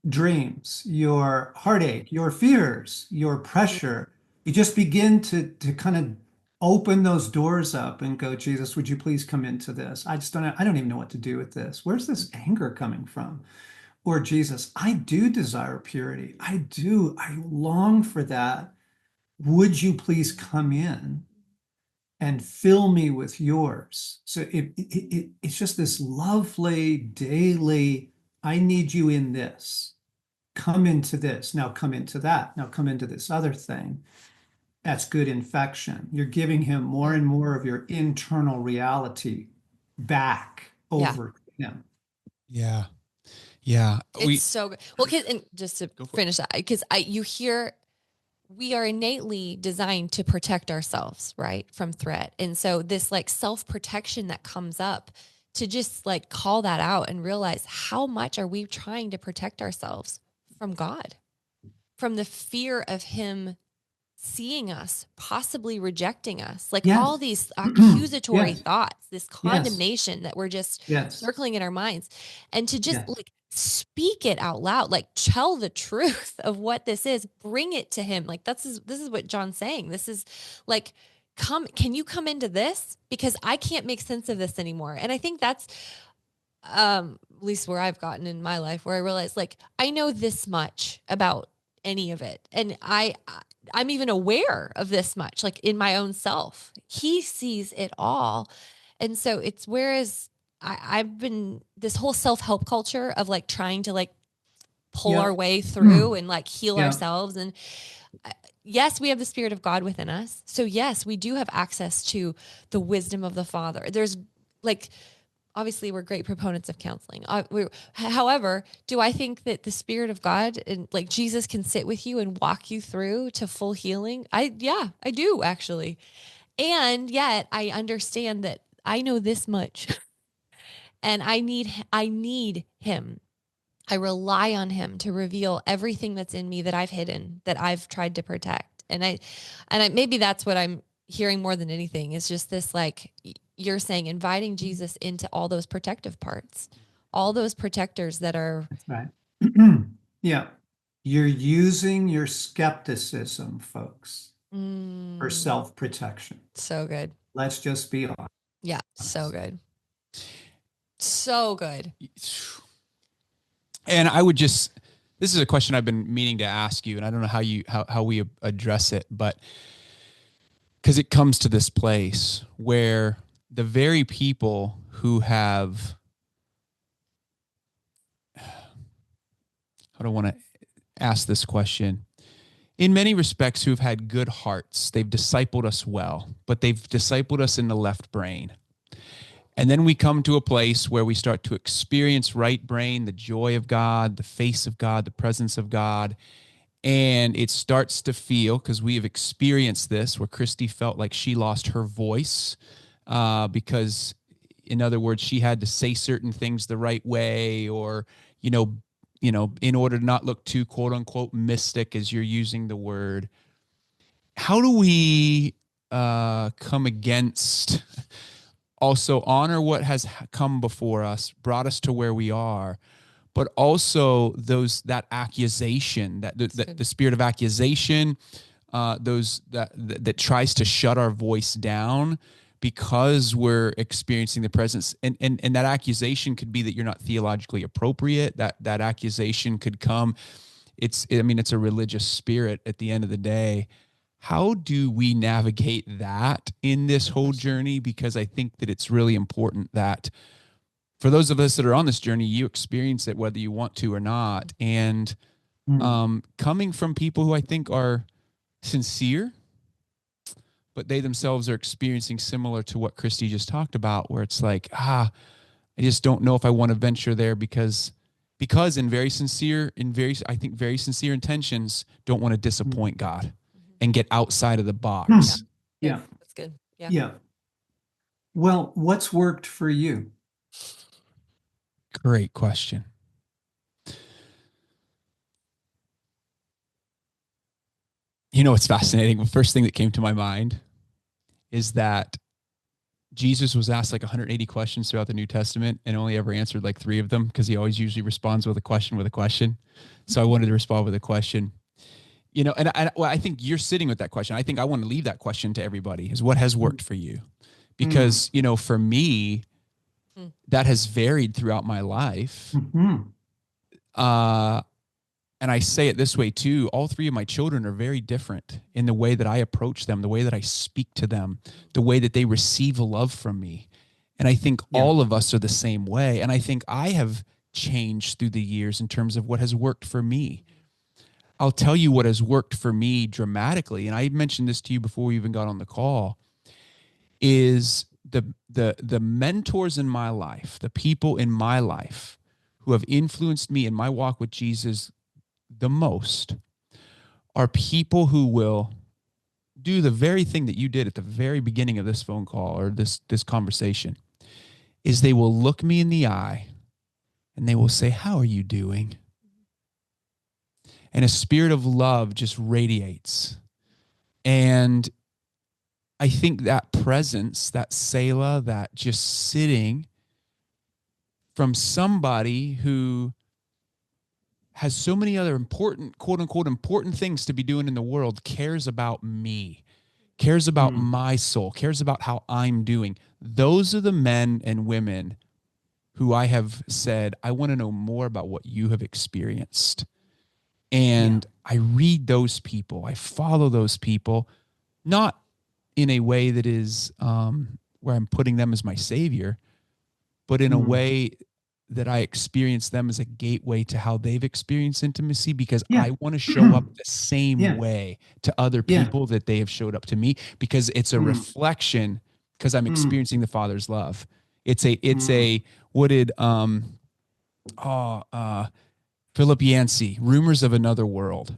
dreams, your heartache, your fears, your pressure. You just begin to kind of open those doors up and go, Jesus, would you please come into this? I don't even know what to do with this. Where's this anger coming from? Or Jesus, I do desire purity. I long for that. Would you please come in and fill me with yours? So it's just this lovely daily, I need you in this. Come into this. Now come into that. Now come into this other thing. That's good infection. You're giving him more and more of your internal reality back over him. Yeah. Yeah. It's so good. Well, and just to Go for finish that, because you hear, we are innately designed to protect ourselves, right, from threat. And so this like self-protection that comes up, to just like call that out and realize how much are we trying to protect ourselves from God, from the fear of him seeing us, possibly rejecting us, like Yes. all these accusatory Yes. thoughts, this condemnation that we're just Yes. circling in our minds, and to just Yes. like speak it out loud, like tell the truth of what this is, bring it to him. Like this is what John's saying. This is like, can you come into this? Because I can't make sense of this anymore. And I think that's, at least where I've gotten in my life, where I realized like, I know this much about any of it. And I'm even aware of this much, like in my own self. He sees it all. And so it's, whereas I've been this whole self-help culture of like trying to like pull our way through and like heal ourselves. And yes, we have the Spirit of God within us. So yes, we do have access to the wisdom of the Father. There's like, obviously we're great proponents of counseling. However, do I think that the Spirit of God and like Jesus can sit with you and walk you through to full healing? I do actually. And yet I understand that I know this much and I need him. I rely on him to reveal everything that's in me that I've hidden, that I've tried to protect. And maybe that's what I'm hearing more than anything, is just this, like you're saying, inviting Jesus into all those protective parts, all those protectors that are. That's right. Yeah. You're using your skepticism, folks, for self-protection. So good. Let's just be honest. Yeah. So good. So good. And I would just, this is a question I've been meaning to ask you, and I don't know how we address it, but because it comes to this place where the very people who have, how do I want to ask this question? In many respects, who've had good hearts, they've discipled us well, but they've discipled us in the left brain. And then we come to a place where we start to experience right brain, the joy of God, the face of God, the presence of God. And it starts to feel, because we have experienced this, where Christy felt like she lost her voice because, in other words, she had to say certain things the right way, or, in order to not look too quote unquote mystic, as you're using the word. How do we come against, also honor what has come before us, brought us to where we are, but also that accusation, that the spirit of accusation, that tries to shut our voice down because we're experiencing the presence, and that accusation could be that you're not theologically appropriate. That accusation could come. It's a religious spirit at the end of the day. How do we navigate that in this whole journey? Because I think that it's really important that for those of us that are on this journey, you experience it whether you want to or not. And coming from people who I think are sincere, but they themselves are experiencing similar to what Christy just talked about, where it's like, I just don't know if I want to venture there because in very sincere, I think very sincere intentions, don't want to disappoint God and get outside of the Yeah. box. Yeah. That's good. Yeah. Yeah. Well, what's worked for you? Great question. You know, what's fascinating. The first thing that came to my mind is that Jesus was asked like 180 questions throughout the New Testament and only ever answered like 3 of them, because he always usually responds with a question with a question. So I wanted to respond with a question. You know, and I think you're sitting with that question. I think I want to leave that question to everybody, is what has worked for you? Because, you know, for me, that has varied throughout my life. And I say it this way too, all 3 of my children are very different in the way that I approach them, the way that I speak to them, the way that they receive love from me. And I think all of us are the same way. And I think I have changed through the years in terms of what has worked for me. I'll tell you what has worked for me dramatically, and I mentioned this to you before we even got on the call, is the mentors in my life, the people in my life who have influenced me in my walk with Jesus the most, are people who will do the very thing that you did at the very beginning of this phone call or this conversation, is they will look me in the eye and they will say, "How are you doing?" And a spirit of love just radiates. And I think that presence, that Selah, that just sitting from somebody who has so many other important, quote unquote, important things to be doing in the world, cares about me, cares about my soul, cares about how I'm doing. Those are the men and women who I have said, I want to know more about what you have experienced. And I read those people, I follow those people, not in a way that is where I'm putting them as my savior, but in a way that I experience them as a gateway to how they've experienced intimacy, because I want to show up the same way to other people that they have showed up to me, because it's a reflection, because I'm experiencing the Father's love. It's a what did Philip Yancey, Rumors of Another World.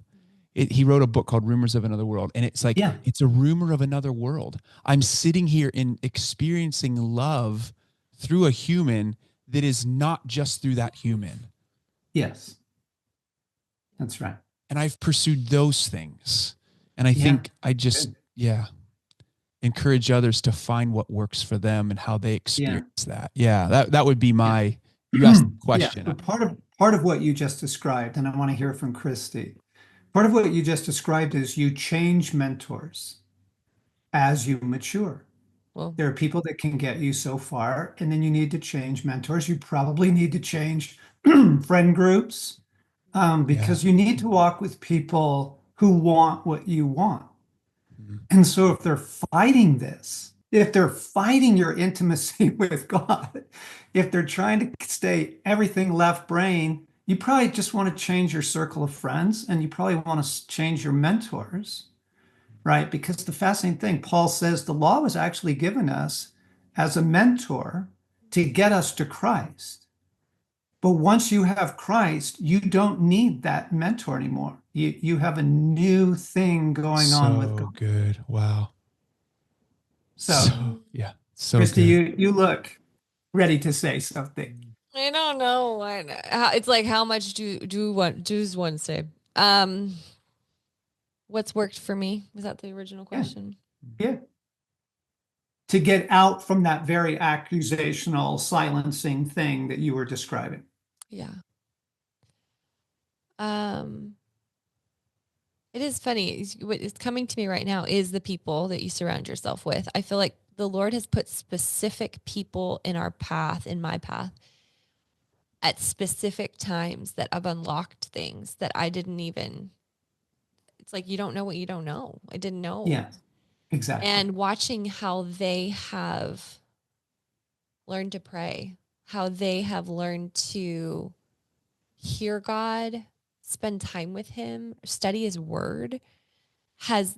He wrote a book called Rumors of Another World. And it's like, it's a rumor of another world. I'm sitting here in experiencing love through a human that is not just through that human. Yes. That's right. And I've pursued those things. And I think I just, encourage others to find what works for them and how they experience that. Yeah, that would be my, you asked the question. So part of what you just described, and I want to hear from Christy, part of what you just described is you change mentors as you mature. Well, there are people that can get you so far, and then you need to change mentors. You probably need to change friend groups, because you need to walk with people who want what you want. And so if they're fighting this, if they're fighting your intimacy with God, if they're trying to stay everything left brain, you probably just want to change your circle of friends, and you probably want to change your mentors, right? Because the fascinating thing, Paul says the law was actually given us as a mentor to get us to Christ. But once you have Christ, you don't need that mentor anymore. You have a new thing going on with God. So good. Wow. So yeah. So Christy, good. you look ready to say something. I don't know. It's like, how much does one say? What's worked for me? Was that the original question? Yeah. To get out from that very accusational, silencing thing that you were describing. Yeah. It is funny. What is coming to me right now is the people that you surround yourself with. I feel like the Lord has put specific people in our path, in my path, at specific times that have unlocked things that I didn't even, it's like, you don't know what you don't know. I didn't know. Yeah, exactly. And watching how they have learned to pray, how they have learned to hear God, spend time with him, study his word, has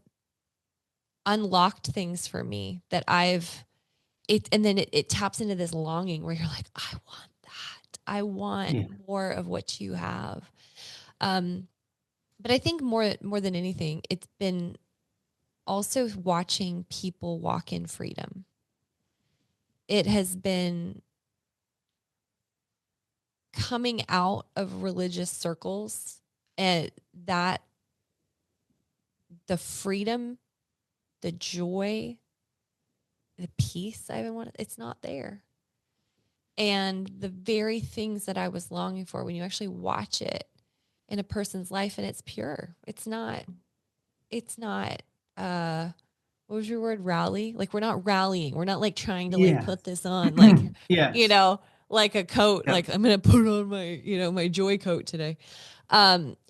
unlocked things for me that and then it taps into this longing where you're like, I want that. I want Yeah. more of what you have. But I think more than anything, it's been also watching people walk in freedom. It has been coming out of religious circles, and that the freedom, the joy, the peace I even want, it's not there. And the very things that I was longing for, when you actually watch it in a person's life and it's pure, it's not what was your word? Rally? Like, we're not rallying. We're not like trying to like Yeah. put this on, like, you Yes. know, like a coat, Yep. like I'm going to put on my, my joy coat today.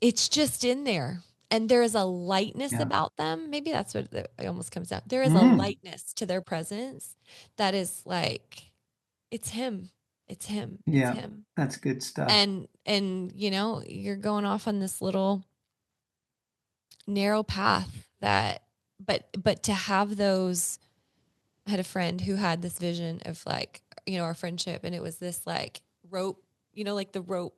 It's just in there. And there is a lightness Yeah. about them. Maybe that's what it almost comes out. There is a Mm. lightness to their presence that is like, it's him. It's him. It's Yeah. him. That's good stuff. And you're going off on this little narrow path that, but to have those, I had a friend who had this vision of like, our friendship, and it was this like rope, like the rope.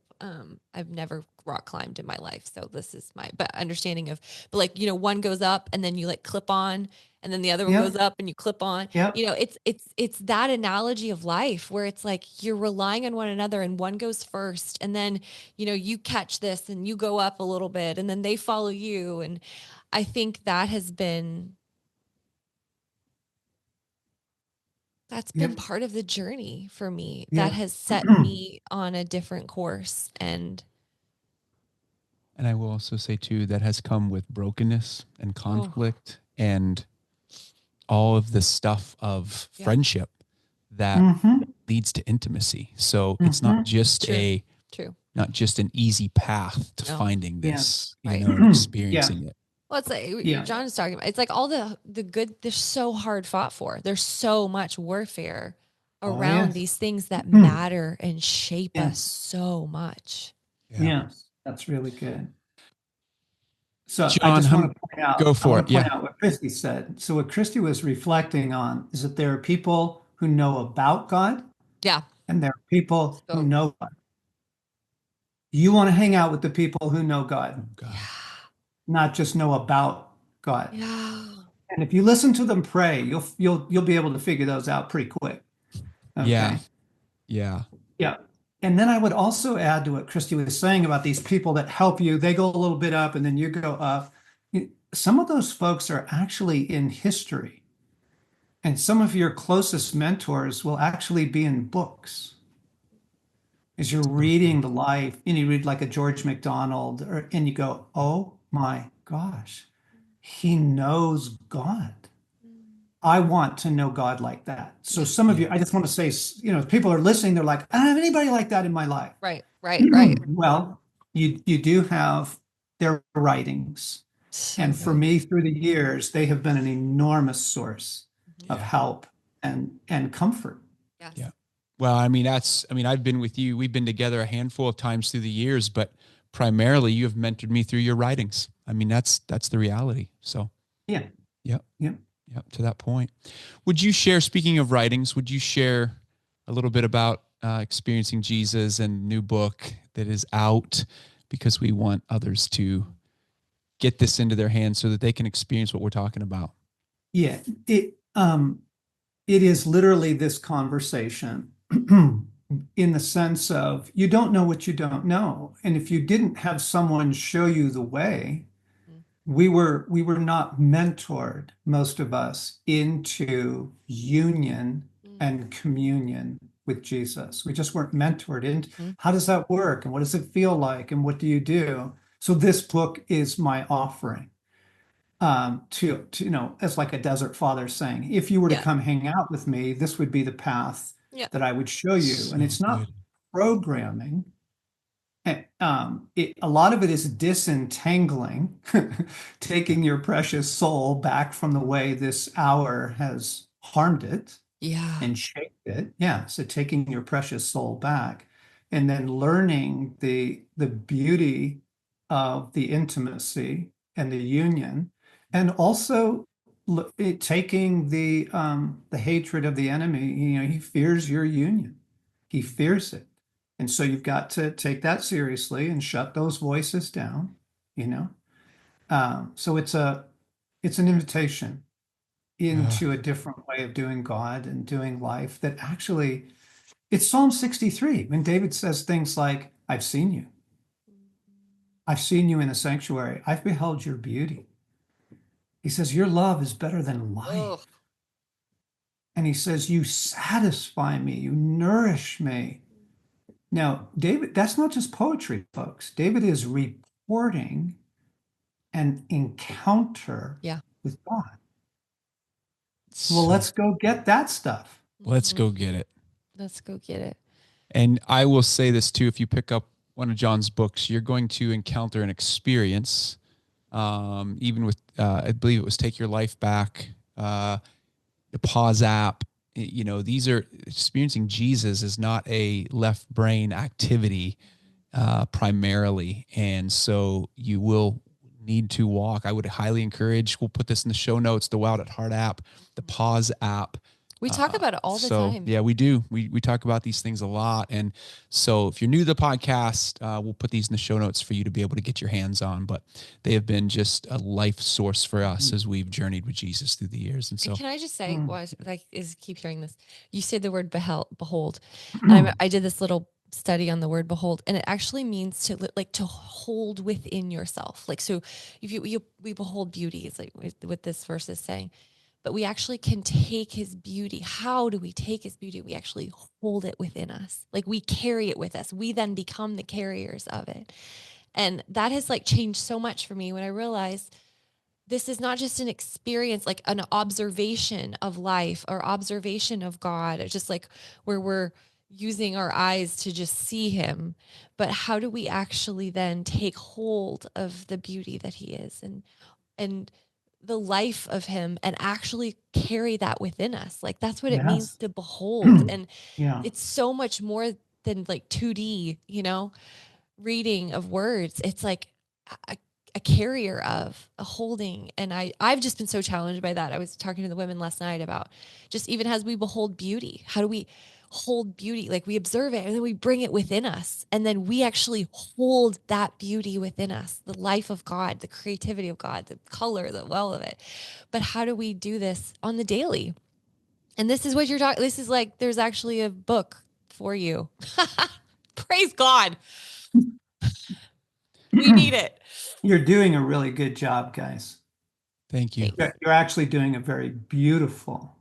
I've never rock climbed in my life, so this is my but understanding of, but like, one goes up and then you like clip on, and then the other one goes Yep. up and you clip on. Yep. It's that analogy of life where it's like you're relying on one another, and one goes first, and then you catch this and you go up a little bit, and then they follow you. And I think that's been Yep. part of the journey for me that Yep. has set me on a different course. And I will also say too, that has come with brokenness and conflict and all of the stuff of Yeah. friendship that leads to intimacy. So it's not just True. not just an easy path to No. finding this, Right. and experiencing it. Well, it's like John is talking about. It's like all the good. They're so hard fought for. There's so much warfare around yes. these things that matter and shape us Yes. so much. Yes. That's really good. So I John, just want to point out, go for it. Yeah. what Christy said. So what Christy was reflecting on is that there are people who know about God, Yeah. and there are people So- who know God. You want to hang out with the people who know God, God. not just know about God. Yeah. And if you listen to them pray, you'll be able to figure those out pretty quick. Okay. Yeah. Yeah. Yeah. And then I would also add to what Christy was saying about these people that help you. They go a little bit up and then you go up. Some of those folks are actually in history. And some of your closest mentors will actually be in books. As you're reading the life, and you read like a George MacDonald, and you go, oh my gosh, he knows God. I want to know God like that. So some of you, I just want to say, people are listening, they're like, I don't have anybody like that in my life. Right. Well, you do have their writings. So And for good. me, through the years, they have been an enormous source of help and comfort. Yes. Yeah. Well, I've been with you. We've been together a handful of times through the years, but primarily you have mentored me through your writings. That's the reality. So Yeah. Yep. Yeah. Yep. To that point, would you share, speaking of writings, would you share a little bit about experiencing Jesus and new book that is out, because we want others to get this into their hands so that they can experience what we're talking about? Yeah. It is literally this conversation in the sense of you don't know what you don't know. And if you didn't have someone show you the way, we were not mentored, most of us, into union and communion with Jesus. We just weren't mentored into how does that work and what does it feel like and what do you do? So this book is my offering. To as like a desert father saying, if you were to come hang out with me, this would be the path that I would show you. And it's not programming. And, a lot of it is disentangling, taking your precious soul back from the way this hour has harmed it and shaped it. Yeah. So taking your precious soul back and then learning the beauty of the intimacy and the union, and also taking the hatred of the enemy, he fears your union. He fears it. And so you've got to take that seriously and shut those voices down, you know. So it's an invitation Ah, into a different way of doing God and doing life that actually, it's Psalm 63 when David says things like, I've seen you. I've seen you in the sanctuary. I've beheld your beauty. He says, your love is better than Oh, life. And he says, you satisfy me, you nourish me. Now, David, that's not just poetry, folks. David is reporting an encounter yeah. with God. Well, so let's go get that stuff. let's Mhm. go get it. Let's go get it. And I will say this too: if you pick up one of John's books, you're going to encounter an experience. Even with, I believe it was "Take Your Life Back," the Pause app. These are experiencing Jesus is not a left brain activity primarily, and so you will need to walk. I would highly encourage. We'll put this in the show notes. The Wild at Heart app, the Pause app. We talk about it all the So time. yeah, we do. We talk about these things a lot, and so if you're new to the podcast, we'll put these in the show notes for you to be able to get your hands on. But they have been just a life source for us as we've journeyed with Jesus through the years. And And so, can I just say, Mm. well, keep hearing this. You said the word behold, and I did this little study on the word behold, and it actually means to hold within yourself. Like, so if we behold beauty, it's like what this verse is saying, but we actually can take his beauty. How do we take his beauty? We actually hold it within us. Like, we carry it with us. We then become the carriers of it. And that has like changed so much for me when I realized this is not just an experience, like an observation of life or observation of God. It's just like where we're using our eyes to just see him. But how do we actually then take hold of the beauty that he is and the life of him and actually carry that within us? Like, that's what it means Yes. to behold. And Yeah. it's so much more than like 2D, reading of words. It's like a, a carrier of a holding. And I've just been so challenged by that. I was talking to the women last night about just even as we behold beauty, how do we hold beauty? Like, we observe it and then we bring it within us. And then we actually hold that beauty within us, the life of God, the creativity of God, the color, the well of it. But how do we do this on the daily? And this is what you're talking. This is like, there's actually a book for you. Praise God. We need it. You're doing a really good job, guys. thank you. Thanks. You're actually doing a very beautiful,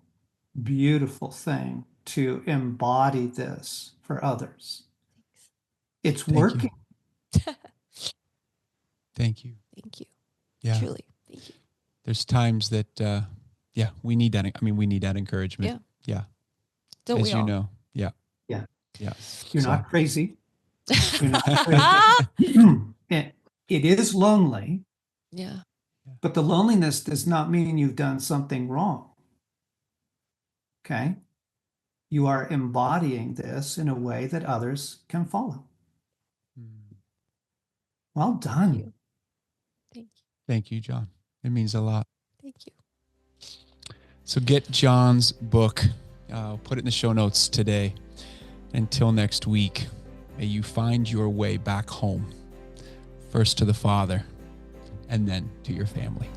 beautiful thing to embody this for others. It's Thank working. you. Thank you. Thank you. Yeah. Truly. Thank you. There's times that, we need that. I mean, we need that encouragement. Yeah. Don't As we you all? know. Yeah. Yeah. Yeah. You're So- not crazy. You're not crazy. Ah! It is lonely, Yeah. but the loneliness does not mean you've done something wrong. Okay? You are embodying this in a way that others can follow. Mm. Well Thank done. you. Thank you. Thank you, John. It means a lot. Thank you. So get John's book. I'll put it in the show notes today. Until next week, may you find your way back home, first to the Father, and then to your family.